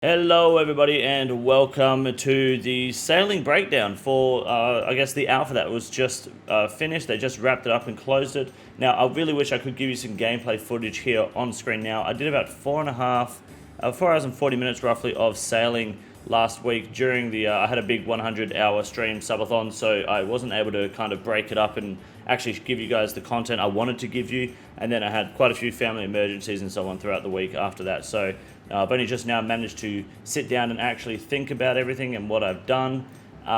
Hello everybody and welcome to the sailing breakdown for I guess the alpha that was just finished. They just wrapped it up and closed it. Now I really wish I could give you some gameplay footage here on screen now. I did about 4 hours and 40 minutes roughly of sailing last week during the I had a big 100-hour stream subathon, so I wasn't able to kind of break it up and actually give you guys the content I wanted to give you, and then I had quite a few family emergencies and so on throughout the week after that. So I've only just now managed to sit down and actually think about everything and what I've done. So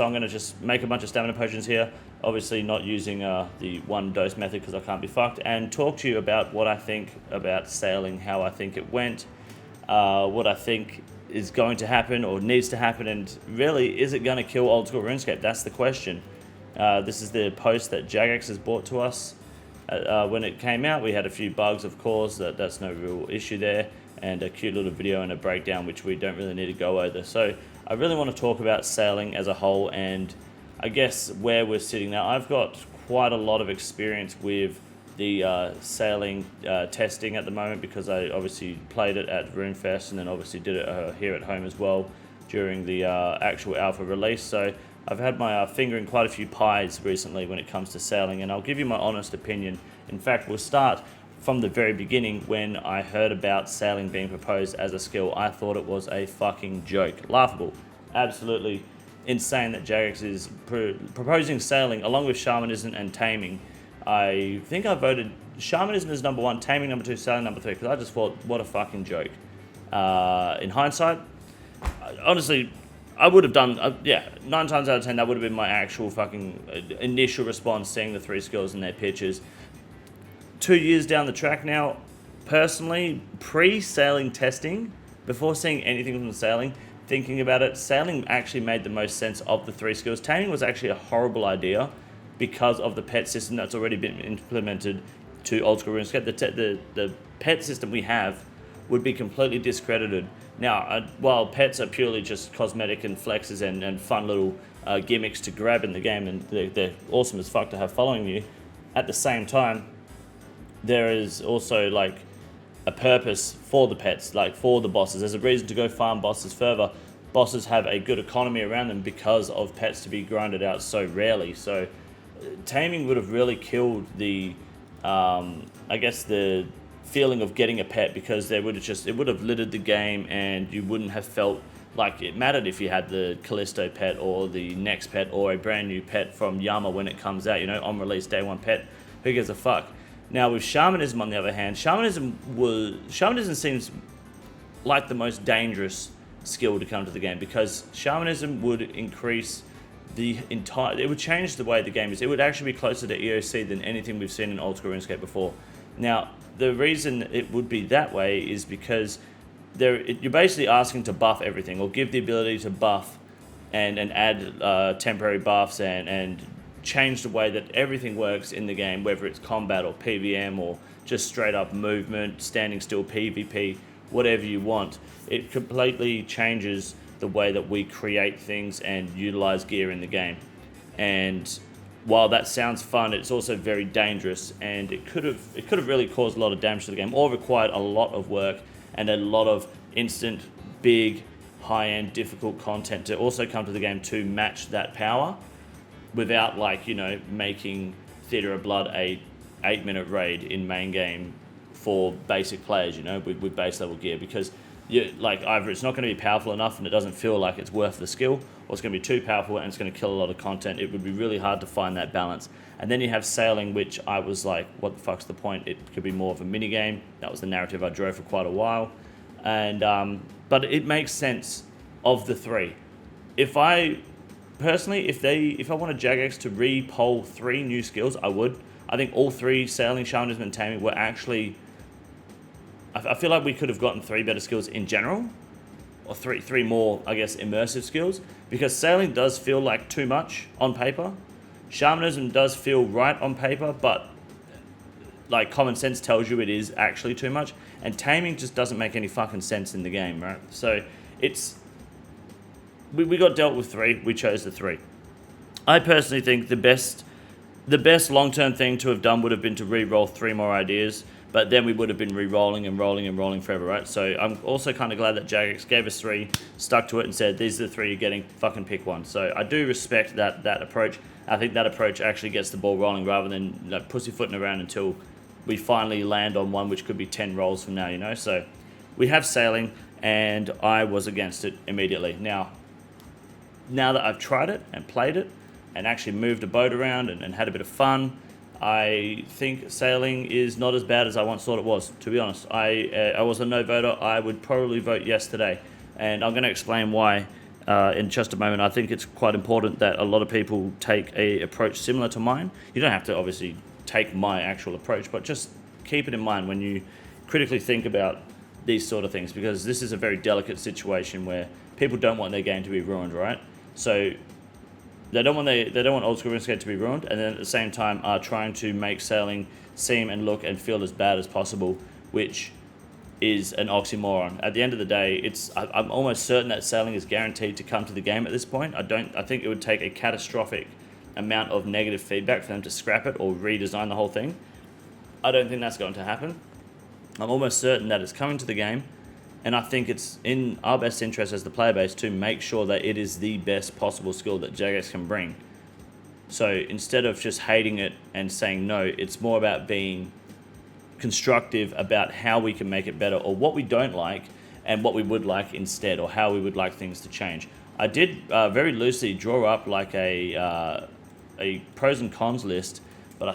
I'm going to just make a bunch of stamina potions here, obviously not using the one dose method because I can't be fucked, and talk to you about what I think about sailing, how I think it went, what I think is going to happen or needs to happen, and really, is it going to kill old school RuneScape? That's the question. This is the post that Jagex has brought to us. When it came out, we had a few bugs, of course, that's no real issue there, and a cute little video and a breakdown which we don't really need to go over. So I really want to talk about sailing as a whole, and I guess where we're sitting now. I've got quite a lot of experience with the sailing testing at the moment because I obviously played it at RuneFest and then obviously did it here at home as well during the actual alpha release. So I've had my finger in quite a few pies recently when it comes to sailing, and I'll give you my honest opinion. In fact, we'll start from the very beginning. When I heard about sailing being proposed as a skill, I thought it was a fucking joke. Laughable. Absolutely insane that Jagex is proposing sailing along with shamanism and taming. I think I voted shamanism as number 1, taming number 2, sailing number 3, because I just thought, what a fucking joke. In hindsight, honestly, I would have done, 9 times out of 10, that would have been my actual fucking initial response, seeing the 3 skills and their pitches. 2 years down the track now, personally, pre-sailing testing, before seeing anything from the sailing, thinking about it, sailing actually made the most sense of the 3 skills. Taming was actually a horrible idea because of the pet system that's already been implemented to old school RuneScape. The pet system we have would be completely discredited. Now, while pets are purely just cosmetic and flexes and fun little gimmicks to grab in the game, and they're awesome as fuck to have following you, at the same time, there is also like a purpose for the pets, like for the bosses. There's a reason to go farm bosses further. Bosses have a good economy around them because of pets to be grinded out so rarely. So taming would have really killed the, I guess, the feeling of getting a pet, because it would have littered the game, and you wouldn't have felt like it mattered if you had the Callisto pet or the next pet or a brand new pet from Yama when it comes out, on release day 1 pet. Who gives a fuck? Now with shamanism, on the other hand, shamanism seems like the most dangerous skill to come to the game, because shamanism would increase it would change the way the game is. It would actually be closer to EOC than anything we've seen in old school RuneScape before. Now, the reason it would be that way is because you're basically asking to buff everything, or give the ability to buff and add temporary buffs and change the way that everything works in the game, whether it's combat or PVM or just straight up movement, standing still, PvP, whatever you want. It completely changes the way that we create things and utilize gear in the game. And while that sounds fun, it's also very dangerous, and it could have really caused a lot of damage to the game, or required a lot of work and a lot of instant, big, high-end, difficult content to also come to the game to match that power, without making Theater of Blood a 8-minute raid in main game for basic players, with base level gear, because either it's not going to be powerful enough and it doesn't feel like it's worth the skill, or it's going to be too powerful and it's going to kill a lot of content. It would be really hard to find that balance. And then you have sailing, which I was like, what the fuck's the point? It could be more of a mini game. That was the narrative I drove for quite a while. And but it makes sense of the 3. If I wanted Jagex to re-poll 3 new skills, I would. I think all 3, sailing, shamanism, and taming, were actually, I feel like we could have gotten 3 better skills in general, or three more, I guess, immersive skills, because sailing does feel like too much on paper. Shamanism does feel right on paper, but like common sense tells you it is actually too much, and taming just doesn't make any fucking sense in the game, right? So we got dealt with 3, we chose the 3. I personally think the best long-term thing to have done would have been to re-roll 3 more ideas, but then we would have been re-rolling and rolling and rolling forever, right? So I'm also kind of glad that Jagex gave us 3, stuck to it, and said, these are the 3 you're getting, fucking pick one. So I do respect that approach. I think that approach actually gets the ball rolling rather than like, pussyfooting around until we finally land on one, which could be 10 rolls from now, you know? So we have sailing, and I was against it immediately. Now that I've tried it and played it and actually moved a boat around and had a bit of fun, I think sailing is not as bad as I once thought it was, to be honest. I was a no voter. I would probably vote yes today, and I'm going to explain why in just a moment. I think it's quite important that a lot of people take a approach similar to mine. You don't have to obviously take my actual approach, but just keep it in mind when you critically think about these sort of things, because this is a very delicate situation where people don't want their game to be ruined, right? So they don't want Old School Runescape to be ruined, and then at the same time are trying to make sailing seem and look and feel as bad as possible, which is an oxymoron. At the end of the day, I'm almost certain that sailing is guaranteed to come to the game at this point. I think it would take a catastrophic amount of negative feedback for them to scrap it or redesign the whole thing. I don't think that's going to happen. I'm almost certain that it's coming to the game, and I think it's in our best interest as the player base to make sure that it is the best possible skill that Jagex can bring. So instead of just hating it and saying no, it's more about being constructive about how we can make it better, or what we don't like and what we would like instead, or how we would like things to change. I did very loosely draw up like a pros and cons list, but I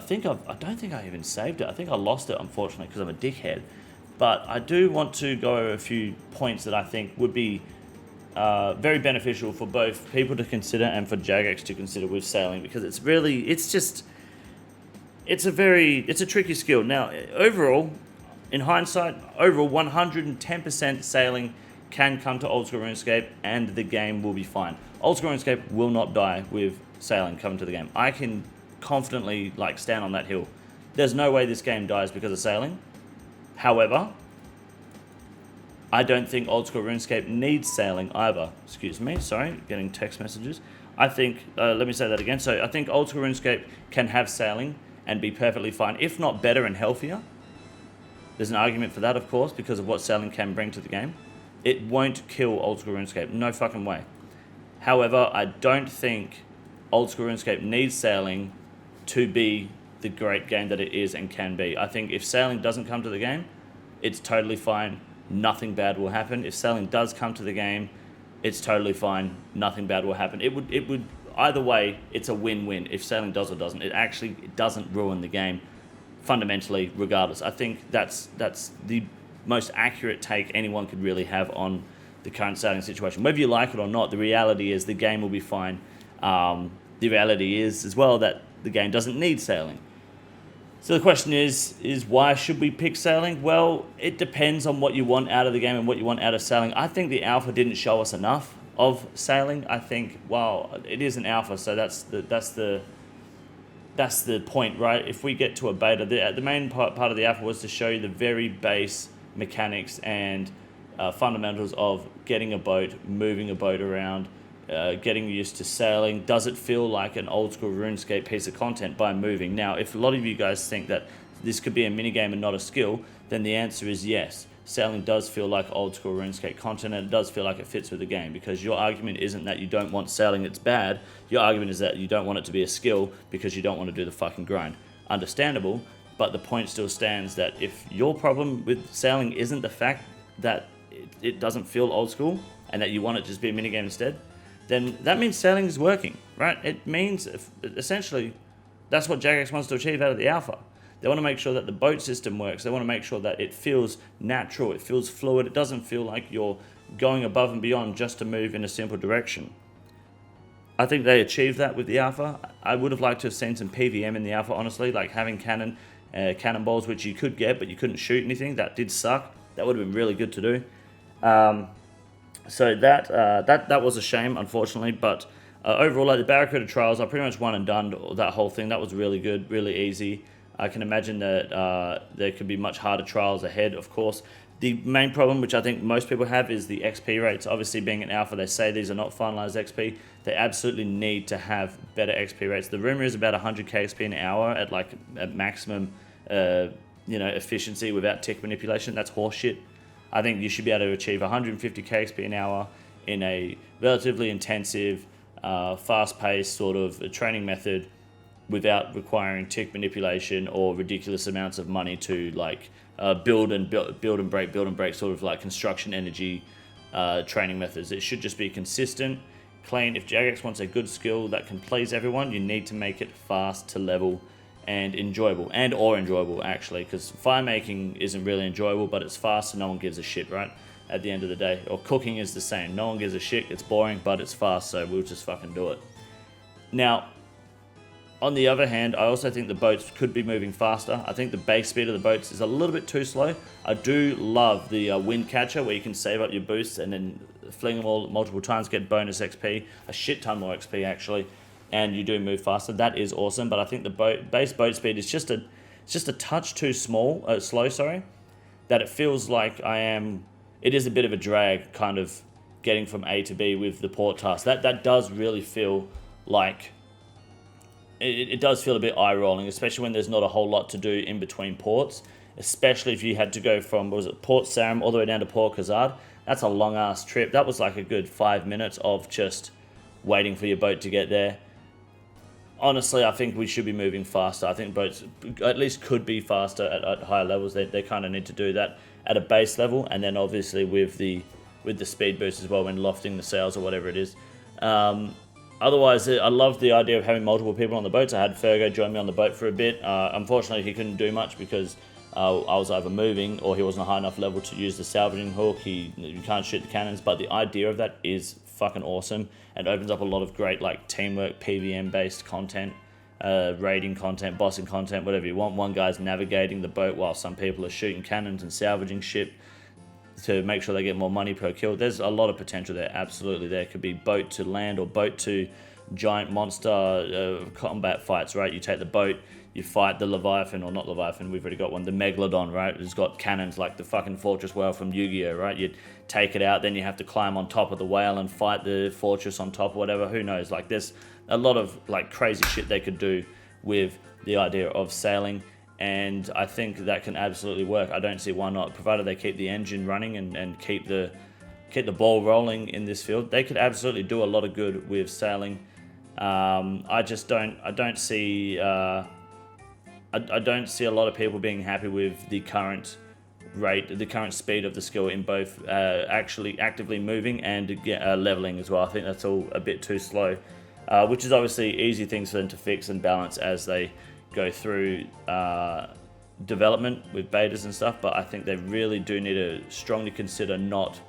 don't think I even saved it. I think I lost it, unfortunately, because I'm a dickhead. But I do want to go over a few points that I think would be very beneficial for both people to consider and for Jagex to consider with sailing, because it's a tricky skill. Now, overall, in hindsight, 110% sailing can come to Old School RuneScape and the game will be fine. Old School RuneScape will not die with sailing coming to the game. I can confidently stand on that hill. There's no way this game dies because of sailing. However, I don't think Old School RuneScape needs sailing either. Excuse me, sorry, getting text messages. I think, let me say that again. So I think Old School RuneScape can have sailing and be perfectly fine, if not better and healthier. There's an argument for that, of course, because of what sailing can bring to the game. It won't kill Old School RuneScape, no fucking way. However, I don't think Old School RuneScape needs sailing to be the great game that it is and can be. I think if sailing doesn't come to the game, it's totally fine. Nothing bad will happen. If sailing does come to the game, it's totally fine. Nothing bad will happen. It would either way, it's a win-win. If sailing does or doesn't, it doesn't ruin the game fundamentally, regardless. I think that's the most accurate take anyone could really have on the current sailing situation. Whether you like it or not, the reality is the game will be fine. The reality is as well that the game doesn't need sailing. So the question is why should we pick sailing? Well, it depends on what you want out of the game and what you want out of sailing. I think the alpha didn't show us enough of sailing. I think, well, it is an alpha, so that's the point, right? If we get to a beta, the main part of the alpha was to show you the very base mechanics and fundamentals of getting a boat, moving a boat around, getting used to sailing. Does it feel like an Old School RuneScape piece of content by moving? Now, if a lot of you guys think that this could be a minigame and not a skill, then the answer is yes. Sailing does feel like Old School RuneScape content, and it does feel like it fits with the game, because your argument isn't that you don't want sailing, it's bad. Your argument is that you don't want it to be a skill because you don't want to do the fucking grind. Understandable, but the point still stands that if your problem with sailing isn't the fact that it doesn't feel old school and that you want it to just be a minigame instead, then that means sailing is working, right? It means, essentially, that's what Jagex wants to achieve out of the alpha. They want to make sure that the boat system works. They want to make sure that it feels natural, it feels fluid, it doesn't feel like you're going above and beyond just to move in a simple direction. I think they achieved that with the alpha. I would have liked to have seen some PVM in the alpha, honestly, like having cannonballs, which you could get, but you couldn't shoot anything. That did suck. That would have been really good to do. So that was a shame, unfortunately, but overall, like the Barracuda trials, I pretty much won and done that whole thing. That was really good, really easy. I can imagine that there could be much harder trials ahead, of course. The main problem, which I think most people have, is the XP rates. Obviously, being an alpha, they say these are not finalized XP. They absolutely need to have better XP rates. The rumor is about 100k XP an hour at maximum efficiency without tick manipulation. That's horseshit. I think you should be able to achieve 150 kxp an hour in a relatively intensive, fast-paced sort of training method without requiring tick manipulation or ridiculous amounts of money to build and break sort of like construction energy training methods. It should just be consistent, clean. If Jagex wants a good skill that can please everyone, you need to make it fast to level and enjoyable, enjoyable actually, because fire making isn't really enjoyable, but it's fast and no one gives a shit, right? At the end of the day. Or cooking is the same. No one gives a shit, it's boring, but it's fast, so we'll just fucking do it. Now, on the other hand, I also think the boats could be moving faster. I think the base speed of the boats is a little bit too slow. I do love the wind catcher, where you can save up your boosts and then fling them all multiple times, get bonus XP, a shit ton more XP actually, and you do move faster. That is awesome, but I think the base boat speed is just a touch too slow, that it feels like it is a bit of a drag kind of getting from A to B with the port task. That does really feel like, it does feel a bit eye-rolling, especially when there's not a whole lot to do in between ports, especially if you had to go from, Port Sarim all the way down to Port Khazad. That's a long-ass trip. That was like a good 5 minutes of just waiting for your boat to get there. Honestly, I think we should be moving faster. I think boats at least could be faster at higher levels. They kind of need to do that at a base level, and then obviously with the speed boost as well when lofting the sails or whatever it is. Otherwise, I love the idea of having multiple people on the boats. I had Fergo join me on the boat for a bit. Unfortunately, he couldn't do much because I was either moving or he wasn't a high enough level to use the salvaging hook. You can't shoot the cannons, but the idea of that is fucking awesome and opens up a lot of great teamwork, PVM based content, raiding content, bossing content, whatever you want. One guy's navigating the boat while some people are shooting cannons and salvaging ship to make sure they get more money per kill. There's a lot of potential there, absolutely. There could be boat to land or boat to giant monster combat fights, right? You take the boat, you fight the Leviathan, or not Leviathan, we've already got one, the Megalodon, right? It's got cannons like the fucking Fortress Whale from Yu-Gi-Oh, right? You take it out, then you have to climb on top of the whale and fight the fortress on top or whatever, who knows? There's a lot of crazy shit they could do with the idea of sailing, and I think that can absolutely work. I don't see why not, provided they keep the engine running and keep the ball rolling in this field. They could absolutely do a lot of good with sailing. I don't see a lot of people being happy with the current rate, the current speed of the skill in both actually actively moving and leveling as well. I think that's all a bit too slow, which is obviously easy things for them to fix and balance as they go through development with betas and stuff, but I think they really do need to strongly consider not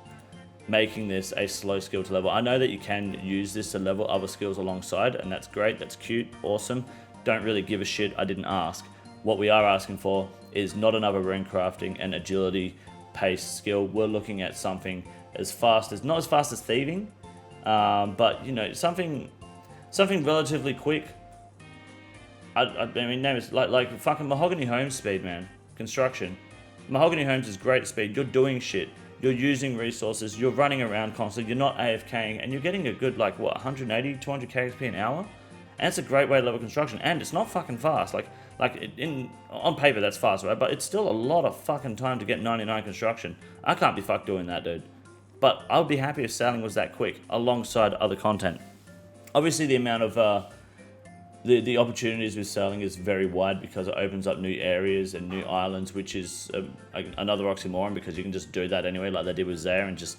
making this a slow skill to level. I know that you can use this to level other skills alongside, and that's great, that's cute, awesome. Don't really give a shit, I didn't ask. What we are asking for is not another rune crafting and agility paced skill. We're looking at something not as fast as thieving, but something relatively quick. I mean, name is like fucking Mahogany Homes speed, man. Construction. Mahogany Homes is great speed. You're doing shit. You're using resources. You're running around constantly. You're not AFKing, and you're getting a good 180, 200 kxp an hour. And it's a great way to level construction, and it's not fucking fast. On paper that's fast, right? But it's still a lot of fucking time to get 99 construction. I can't be fucked doing that, dude. But I would be happy if sailing was that quick, alongside other content. Obviously, the amount of the opportunities with sailing is very wide because it opens up new areas and new islands, which is another oxymoron because you can just do that anyway, like they did with Zaire, and just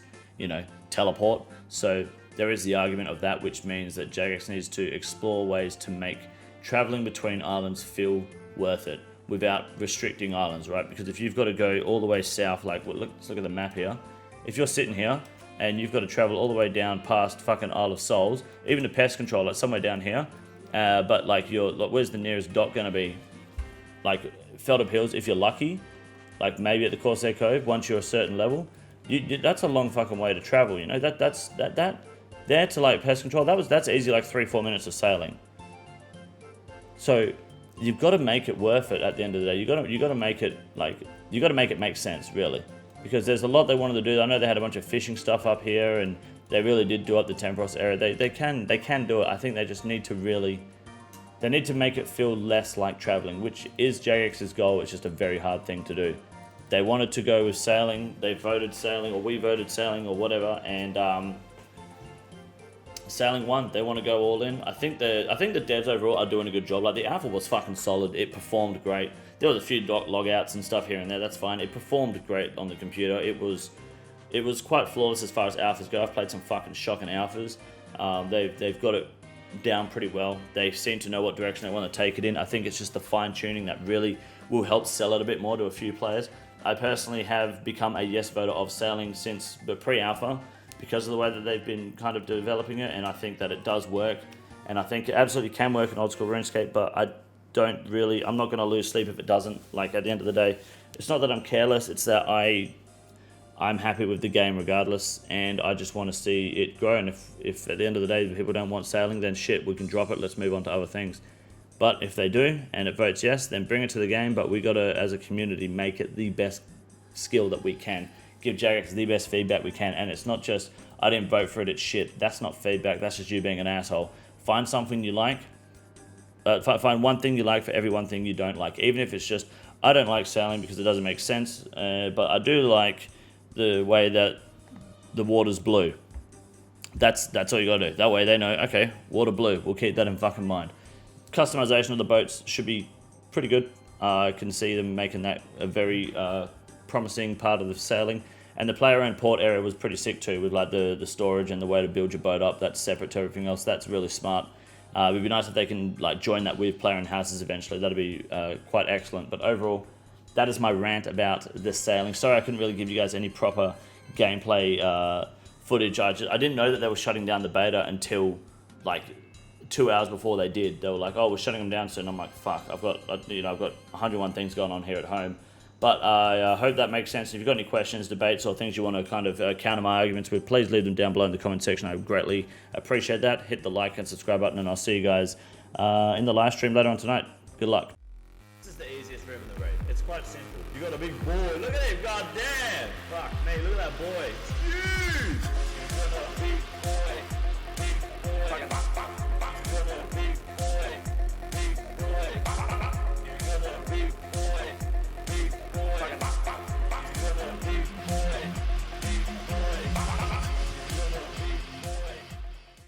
teleport. So there is the argument of that, which means that Jagex needs to explore ways to make traveling between islands feel worth it without restricting islands, right? Because if you've got to go all the way south, let's look at the map here. If you're sitting here and you've got to travel all the way down past fucking Isle of Souls, even to pest control, somewhere down here, but where's the nearest dock going to be? Feldop Hills, if you're lucky, maybe at the Corsair Cove, once you're a certain level, that's a long fucking way to travel, that's there to pest control, that's easy 3-4 minutes of sailing. So you've got to make it worth it at the end of the day. You got to make it make sense, really, because there's a lot they wanted to do. I know they had a bunch of fishing stuff up here, and they really did do up the Tempros area. They can do it. I think they just need to really They need to make it feel less like traveling, which is Jagex's goal. It's just a very hard thing to do. They wanted to go with sailing. They voted sailing, or we voted sailing, or whatever, and sailing won. They want to go all in. I think the devs overall are doing a good job. Like, the alpha was fucking solid. It performed great. There was a few log outs and stuff here and there. That's fine. It performed great on the computer. It was quite flawless as far as alphas go. I've played some fucking shocking alphas. They've got it down pretty well. They seem to know what direction they want to take it in. I think it's just the fine tuning that really will help sell it a bit more to a few players. I personally have become a yes voter of sailing since the pre-alpha because of the way that they've been kind of developing it, and I think that it does work, and I think it absolutely can work in old school RuneScape, but I'm not going to lose sleep if it doesn't. Like, at the end of the day, it's not that I'm careless, it's that I'm happy with the game regardless, and I just want to see it grow. And if at the end of the day people don't want sailing, then shit, we can drop it, let's move on to other things. But if they do, and it votes yes, then bring it to the game, but we got to, as a community, make it the best skill that we can. Give Jagex the best feedback we can, and it's not just, I didn't vote for it, it's shit. That's not feedback, that's just you being an asshole. Find something you like, find one thing you like for every one thing you don't like. Even if it's just, I don't like sailing because it doesn't make sense, but I do like the way that the water's blue. That's all you gotta do. That way they know, okay, water blue, we'll keep that in fucking mind. Customization of the boats should be pretty good. I can see them making that a very promising part of the sailing. And the player-owned port area was pretty sick too, with like the storage and the way to build your boat up. That's separate to everything else. That's really smart. It would be nice if they can like join that with player-owned houses eventually. That'd be quite excellent. But overall, that is my rant about the sailing. Sorry I couldn't really give you guys any proper gameplay footage. I didn't know that they were shutting down the beta until like 2 hours before they did. They were like, oh, we're shutting them down soon. I'm like, fuck, I've got 101 things going on here at home. But I hope that makes sense. If you've got any questions, debates, or things you want to kind of counter my arguments with, please leave them down below in the comment section. I would greatly appreciate that. Hit the like and subscribe button, and I'll see you guys in the live stream later on tonight. Good luck. This is the easiest room in the raid. It's quite simple. You got a big boy. Look at him. God damn. Fuck me. Look at that boy. It's huge.